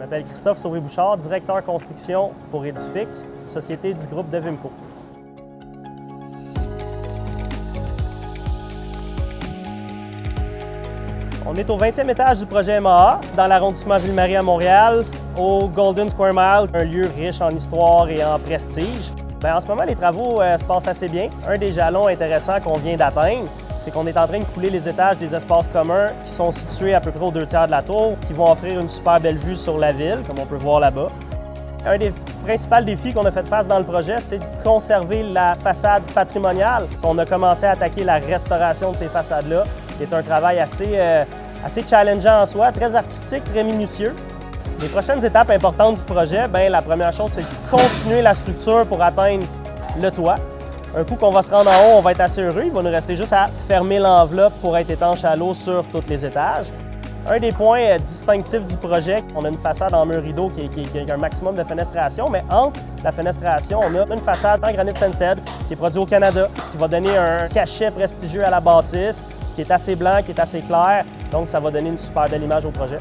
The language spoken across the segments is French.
Je m'appelle Christophe Sauvé-Bouchard, directeur construction pour Edific, société du groupe Devimco. On est au 20e étage du projet MAA, dans l'arrondissement Ville-Marie à Montréal, au Golden Square Mile, un lieu riche en histoire et en prestige. En ce moment, les travaux se passent assez bien. Un des jalons intéressants qu'on vient d'atteindre, c'est qu'on est en train de couler les étages des espaces communs qui sont situés à peu près aux 2 tiers de la tour, qui vont offrir une super belle vue sur la ville, comme on peut voir là-bas. Un des principaux défis qu'on a fait face dans le projet, c'est de conserver la façade patrimoniale. On a commencé à attaquer la restauration de ces façades-là, qui est un travail assez challengeant en soi, très artistique, très minutieux. Les prochaines étapes importantes du projet, la première chose, c'est de continuer la structure pour atteindre le toit. Un coup qu'on va se rendre en haut, on va être assez heureux. Il va nous rester juste à fermer l'enveloppe pour être étanche à l'eau sur tous les étages. Un des points distinctifs du projet, on a une façade en mur rideau qui a un maximum de fenestration, mais entre la fenestration, on a une façade en granit Stanstead qui est produit au Canada, qui va donner un cachet prestigieux à la bâtisse, qui est assez blanc, qui est assez clair, donc ça va donner une super belle image au projet.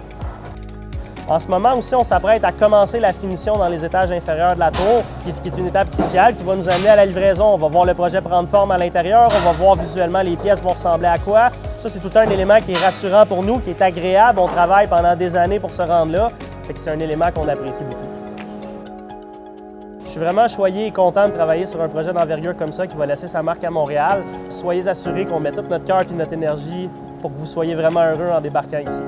En ce moment aussi, on s'apprête à commencer la finition dans les étages inférieurs de la tour, ce qui est une étape cruciale qui va nous amener à la livraison. On va voir le projet prendre forme à l'intérieur, on va voir visuellement les pièces vont ressembler à quoi. Ça, c'est tout un élément qui est rassurant pour nous, qui est agréable. On travaille pendant des années pour se rendre là, fait que c'est un élément qu'on apprécie beaucoup. Je suis vraiment choyé et content de travailler sur un projet d'envergure comme ça qui va laisser sa marque à Montréal. Soyez assurés qu'on met tout notre cœur et notre énergie pour que vous soyez vraiment heureux en débarquant ici.